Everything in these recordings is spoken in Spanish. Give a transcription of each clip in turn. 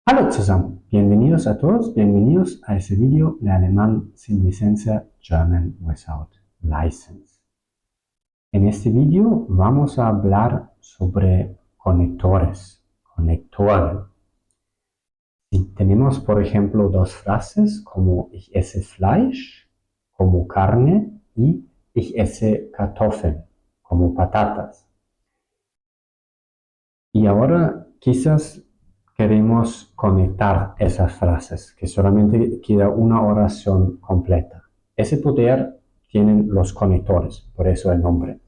Hallo zusammen, bienvenidos a todos, bienvenidos a ese vídeo de alemán sin licencia German Without License. En este vídeo vamos a hablar sobre conectores, conector. Si tenemos por ejemplo dos frases como ich esse Fleisch, como carne, y ich esse Kartoffeln, como patatas. Y ahora quizás queremos conectar esas frases, que solamente queda una oración completa. Ese poder tienen los conectores, por eso el nombre.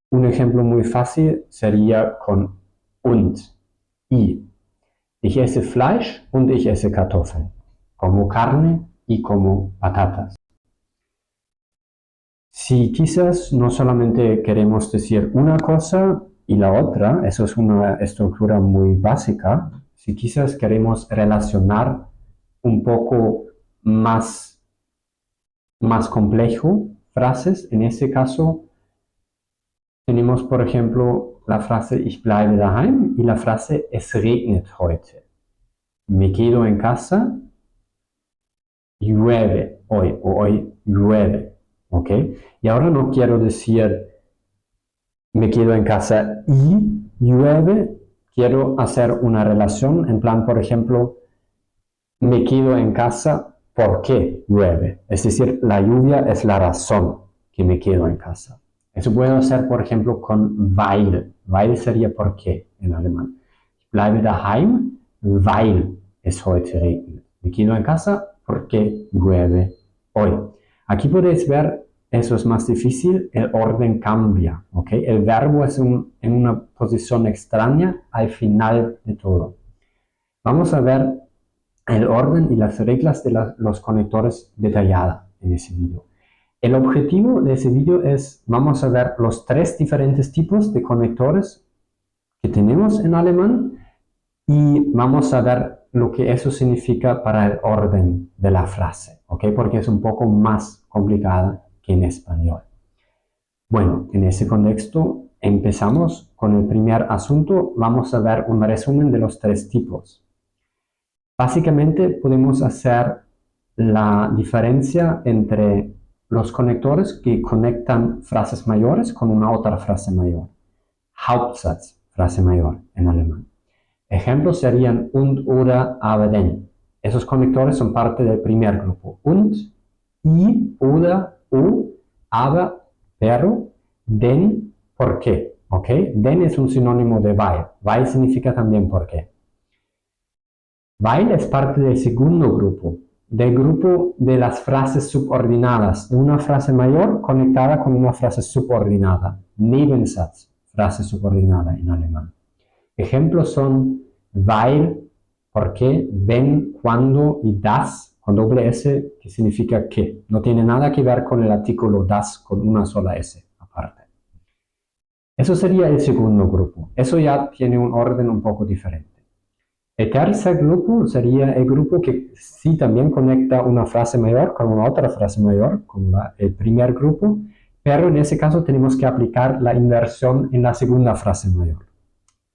Un ejemplo muy fácil sería con und, y. Ich esse Fleisch und ich esse Kartoffeln. Como carne y como patatas. Si quizás no solamente queremos decir una cosa y la otra, eso es una estructura muy básica, si quizás queremos relacionar un poco más complejo frases, en este caso tenemos por ejemplo la frase ich bleibe daheim y la frase es regnet heute. Me quedo en casa, llueve hoy o hoy llueve, ¿ok? Y ahora no quiero decir me quedo en casa y llueve, quiero hacer una relación en plan, por ejemplo, me quedo en casa porque llueve. Es decir, la lluvia es la razón que me quedo en casa. Eso puedo hacer, por ejemplo, con weil. Weil sería porque en alemán. Ich bleibe daheim, weil es heute regnet. Me quedo en casa porque llueve hoy. Aquí podéis ver, eso es más difícil, el orden cambia, ¿ok? El verbo es en una posición extraña al final de todo. Vamos a ver el orden y las reglas de los conectores detallada en ese video. El objetivo de ese video es, vamos a ver los tres diferentes tipos de conectores que tenemos en alemán y vamos a ver lo que eso significa para el orden de la frase, ¿ok? Porque es un poco más complicada que en español. Bueno, en ese contexto empezamos con el primer asunto. Vamos a ver un resumen de los tres tipos. Básicamente podemos hacer la diferencia entre los conectores que conectan frases mayores con una otra frase mayor. Hauptsatz, frase mayor en alemán. Ejemplos serían und, oder, aber, denn. Esos conectores son parte del primer grupo. Und, y, oder, o, aber, pero, denn, por qué. ¿Ok? Denn es un sinónimo de weil. Weil significa también por qué. Weil es parte del segundo grupo, del grupo de las frases subordinadas, de una frase mayor conectada con una frase subordinada. Nebensatz, frase subordinada en alemán. Ejemplos son weil, porque, wenn, cuando y das, con doble S, que significa que. No tiene nada que ver con el artículo das con una sola S aparte. Eso sería el segundo grupo. Eso ya tiene un orden un poco diferente. El tercer grupo sería el grupo que sí también conecta una frase mayor con una otra frase mayor, como el primer grupo, pero en ese caso tenemos que aplicar la inversión en la segunda frase mayor,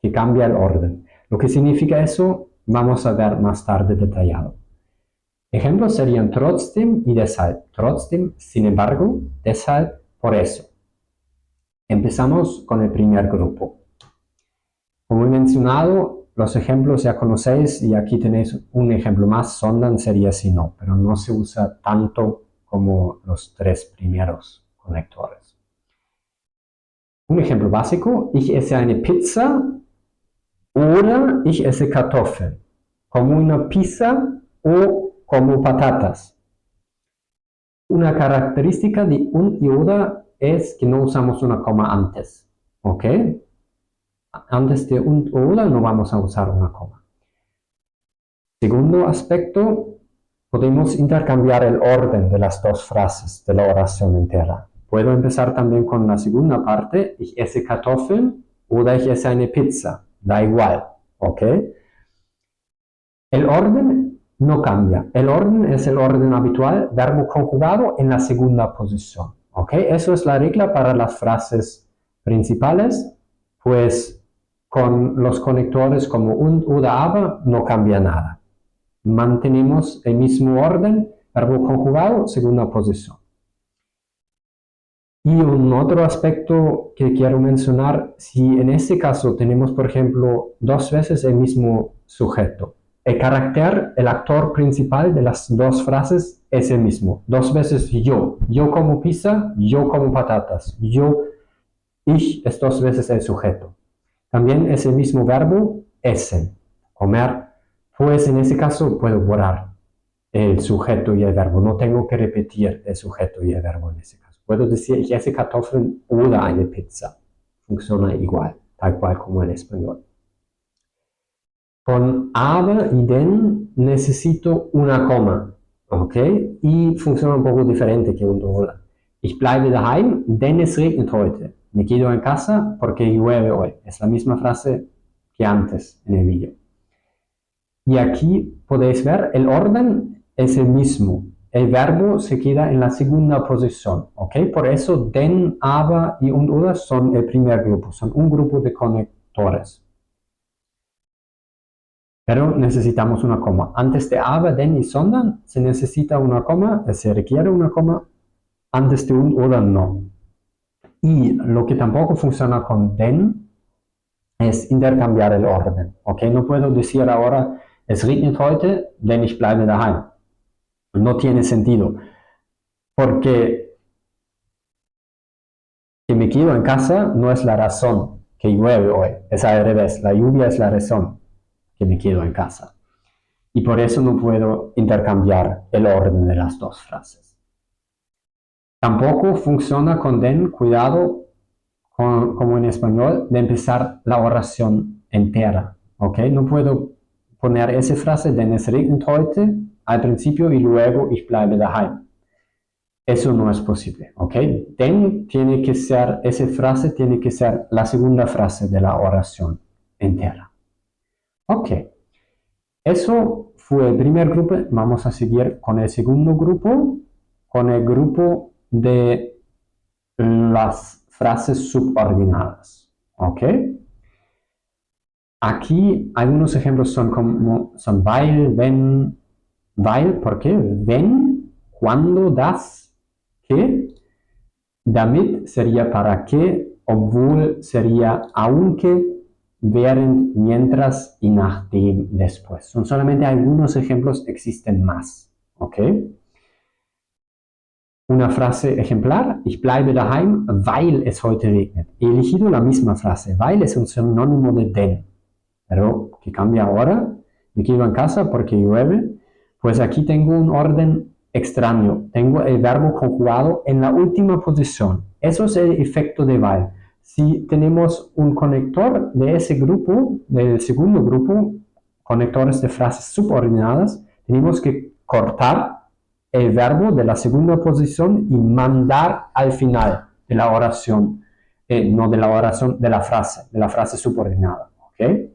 que cambia el orden. Lo que significa eso vamos a ver más tarde detallado. Ejemplos serían trotzdem y deshalb. Trotzdem, sin embargo, deshalb, por eso. Empezamos con el primer grupo. Como he mencionado, los ejemplos ya conocéis y aquí tenéis un ejemplo más, sondern sería si no, pero no se usa tanto como los tres primeros conectores. Un ejemplo básico, ich esse eine Pizza oder ich esse Kartoffeln. Como una pizza o como patatas. Una característica de und y oder es que no usamos una coma antes, ¿ok? Antes de und o oder no vamos a usar una coma. Segundo aspecto, podemos intercambiar el orden de las dos frases de la oración entera. Puedo empezar también con la segunda parte, ich esse Kartoffeln oder ich esse eine Pizza, da igual, ¿ok? El orden no cambia, el orden es el orden habitual, verbo conjugado en la segunda posición, ¿ok? Eso es la regla para las frases principales, pues con los conectores como und oder aber no cambia nada. Mantenemos el mismo orden, verbo conjugado, segunda posición. Y un otro aspecto que quiero mencionar, si en este caso tenemos, por ejemplo, dos veces el mismo sujeto, el carácter, el actor principal de las dos frases es el mismo. Dos veces yo como pizza, yo como patatas, ich es dos veces el sujeto. También es el mismo verbo, essen, comer. Pues en ese caso puedo borrar el sujeto y el verbo. No tengo que repetir el sujeto y el verbo en ese caso. Puedo decir, ich esse Kartoffeln oder eine Pizza. Funciona igual, tal cual como en español. Con aber y den necesito una coma, ¿ok? Y funciona un poco diferente que un oder. Ich bleibe daheim, denn es regnet heute. Me quedo en casa porque llueve hoy. Es la misma frase que antes en el vídeo. Y aquí podéis ver, el orden es el mismo. El verbo se queda en la segunda posición, ¿ok? Por eso den, aber y und oder son el primer grupo, son un grupo de conectores. Pero necesitamos una coma. Antes de aber, den y sondern se necesita una coma, se requiere una coma. Antes de und oder no. Y lo que tampoco funciona con den es intercambiar el orden, ¿ok? No puedo decir ahora, es regnet heute, denn ich bleibe daheim. No tiene sentido, porque que me quedo en casa no es la razón que llueve hoy, es al revés, la lluvia es la razón que me quedo en casa. Y por eso no puedo intercambiar el orden de las dos frases. Tampoco funciona con den, cuidado, como en español, de empezar la oración entera, ¿ok? No puedo poner esa frase, denn es regnet heute, al principio y luego ich bleibe daheim. Eso no es posible, ¿ok? Denn tiene que ser, esa frase tiene que ser la segunda frase de la oración entera. Ok, eso fue el primer grupo. Vamos a seguir con el segundo grupo, con el grupo de las frases subordinadas, ¿ok? Aquí algunos ejemplos son como, son weil, wenn, weil, ¿por qué? Wenn, cuando, das, que, damit sería para qué, obwohl sería aunque, während, mientras y nachdem, después. Son solamente algunos ejemplos, existen más, ¿ok? Una frase ejemplar, ich bleibe daheim, weil es heute regnet. He elegido la misma frase, weil es un sinónimo de den. Pero que cambia ahora, me quedo en casa porque llueve, pues aquí tengo un orden extraño, tengo el verbo conjugado en la última posición. Eso es el efecto de weil. Si tenemos un conector de ese grupo, del segundo grupo, conectores de frases subordinadas, tenemos que cortar el verbo de la segunda posición y mandar al final de la oración, no de la oración, de la frase subordinada, ¿ok?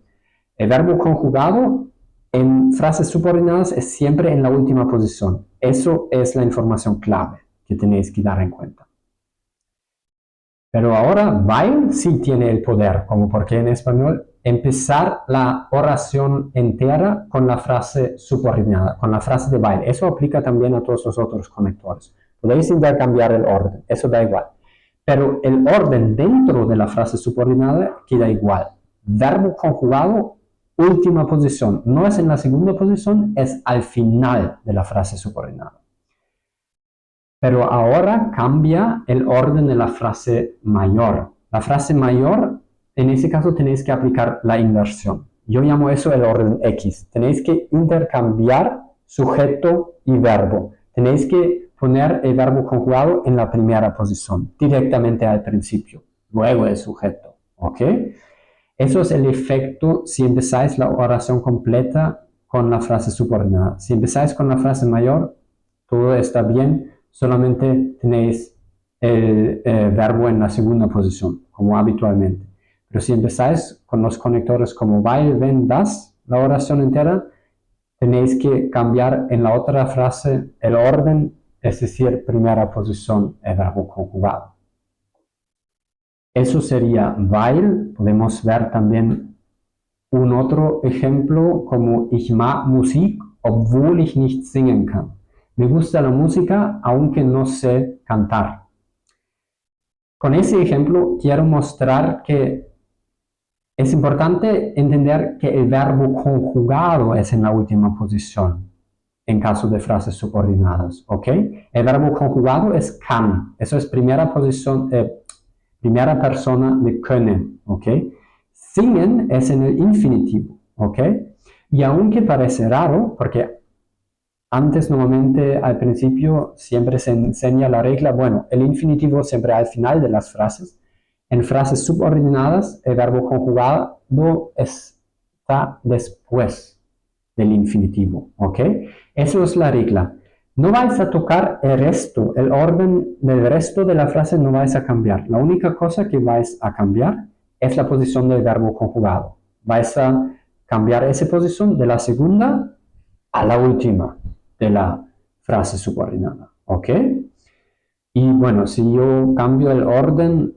El verbo conjugado en frases subordinadas es siempre en la última posición. Eso es la información clave que tenéis que dar en cuenta. Pero ahora, weil sí tiene el poder, como porque en español, empezar la oración entera con la frase subordinada, con la frase de weil. Eso aplica también a todos los otros conectores. Podéis intercambiar el orden, eso da igual. Pero el orden dentro de la frase subordinada queda igual. Verbo conjugado, última posición. No es en la segunda posición, es al final de la frase subordinada. Pero ahora cambia el orden de la frase mayor. La frase mayor, en ese caso tenéis que aplicar la inversión. Yo llamo eso el orden X. Tenéis que intercambiar sujeto y verbo. Tenéis que poner el verbo conjugado en la primera posición, directamente al principio, luego el sujeto, ¿ok? Eso es el efecto si empezáis la oración completa con la frase subordinada. Si empezáis con la frase mayor, todo está bien, solamente tenéis el verbo en la segunda posición, como habitualmente. Pero si empezáis con los conectores como weil, wenn, das, la oración entera, tenéis que cambiar en la otra frase el orden, es decir, primera posición, el verbo conjugado. Eso sería weil. Podemos ver también Un otro ejemplo como ich mag Musik, obwohl ich nicht singen kann. Me gusta la música aunque no sé cantar. Con ese ejemplo quiero mostrar que es importante entender que el verbo conjugado es en la última posición en caso de frases subordinadas, ¿ok? El verbo conjugado es kann, eso es primera posición, primera persona de können, ¿ok? Singen es en el infinitivo, ¿ok? Y aunque parece raro, porque antes normalmente al principio siempre se enseña la regla, bueno, el infinitivo siempre al final de las frases. En frases subordinadas, el verbo conjugado está después del infinitivo, ¿ok? Eso es la regla. No vais a tocar el resto, el orden del resto de la frase no vais a cambiar. La única cosa que vais a cambiar es la posición del verbo conjugado. Vais a cambiar esa posición de la segunda a la última de la frase subordinada, ¿ok? Y bueno, si yo cambio el orden,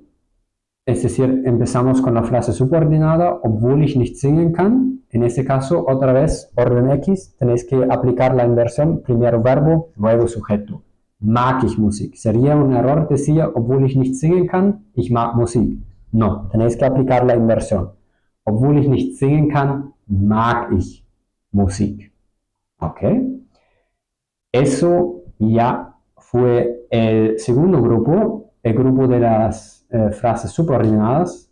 es decir, empezamos con la frase subordinada, obwohl ich nicht singen kann. En ese caso, otra vez, orden X, tenéis que aplicar la inversión, primero verbo, luego sujeto. Mag ich Musik. Sería un error decir, obwohl ich nicht singen kann, ich mag Musik. No, tenéis que aplicar la inversión. Obwohl ich nicht singen kann, mag ich Musik. ¿Ok? Eso ya fue el segundo grupo, el grupo de las frases subordinadas.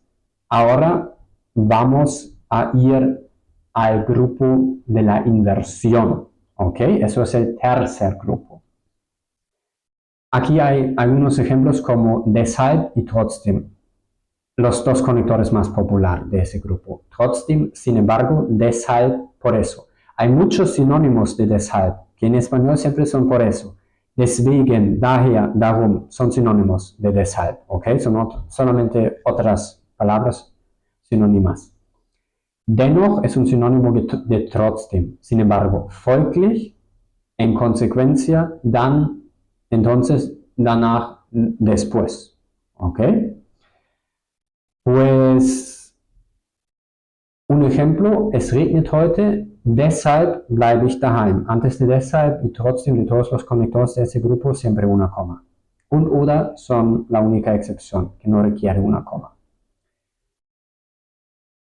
Ahora vamos a ir al grupo de la inversión, ¿ok? Eso es el tercer grupo. Aquí hay algunos ejemplos como deshalb y trotzdem, los dos conectores más populares de ese grupo. Trotzdem, sin embargo, deshalb, por eso. Hay muchos sinónimos de deshalb, que en español siempre son por eso. Deswegen, daher, darum, son sinónimos de deshalb, ¿ok? Son solamente otras palabras sinónimas. Dennoch es un sinónimo de trotzdem. Sin embargo, folglich, en consecuencia, dann, entonces, danach, después, ¿ok? Pues un ejemplo, es regnet heute, deshalb bleibe ich daheim. Antes de deshalb y trotzdem de todos los conectores de ese grupo siempre una coma. Un oder son la única excepción que no requiere una coma.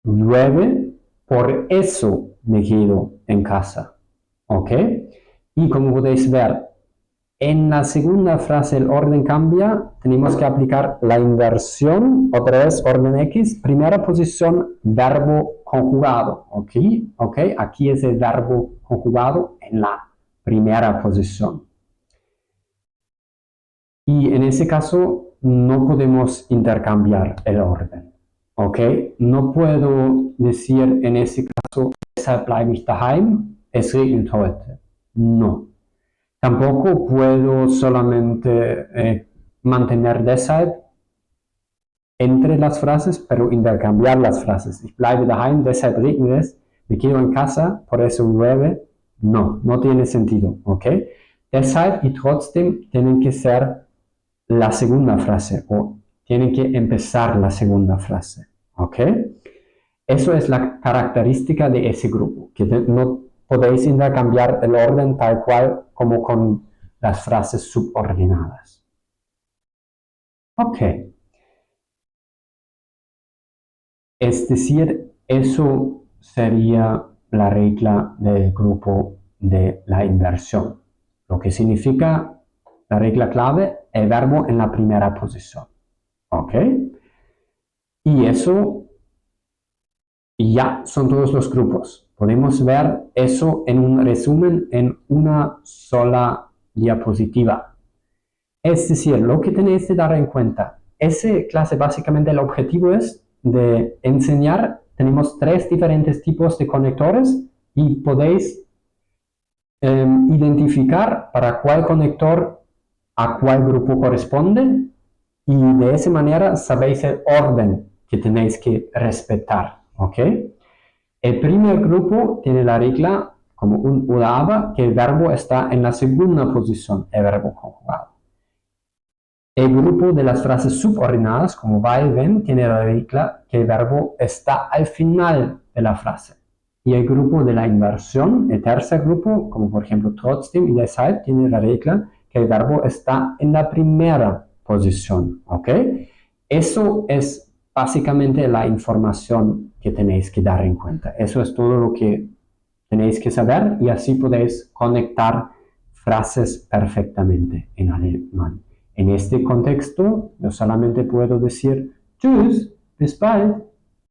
Llueve, por eso me quedo en casa. ¿Ok? Y como podéis ver, en la segunda frase el orden cambia, tenemos que aplicar la inversión, otra vez orden X, primera posición, verbo conjugado, ¿ok? Aquí es el verbo conjugado en la primera posición. Y en ese caso no podemos intercambiar el orden, ¿ok? No puedo decir en ese caso, deshalb bleibe ich daheim, es regnet heute. No. Tampoco puedo solamente mantener deshalb entre las frases, pero intercambiar las frases. Ich bleibe daheim, deshalb regnet es. Me quedo en casa, por eso llueve. No, no tiene sentido, ¿ok? Deshalb y trotzdem tienen que ser la segunda frase o tienen que empezar la segunda frase, ¿ok? Eso es la característica de ese grupo, que no podéis intercambiar el orden tal cual como con las frases subordinadas. Ok. Es decir, eso sería la regla del grupo de la inversión. Lo que significa la regla clave, el verbo en la primera posición. ¿Ok? Y eso ya son todos los grupos. Podemos ver eso en un resumen en una sola diapositiva. Es decir, lo que tenéis que dar en cuenta, esa clase básicamente el objetivo es de enseñar, tenemos 3 diferentes tipos de conectores y podéis identificar para cuál conector a cuál grupo corresponde y de esa manera sabéis el orden que tenéis que respetar, ¿ok? El primer grupo tiene la regla como un udaba que el verbo está en la segunda posición, el verbo conjugado. El grupo de las frases subordinadas, como va y ven, tiene la regla que el verbo está al final de la frase. Y el grupo de la inversión, el tercer grupo, como por ejemplo trotzdem y deshalb, tiene la regla que el verbo está en la primera posición, ¿ok? Eso es básicamente la información que tenéis que dar en cuenta. Eso es todo lo que tenéis que saber y así podéis conectar frases perfectamente en alemán. En este contexto, yo solamente puedo decir Tschüss, bis bald.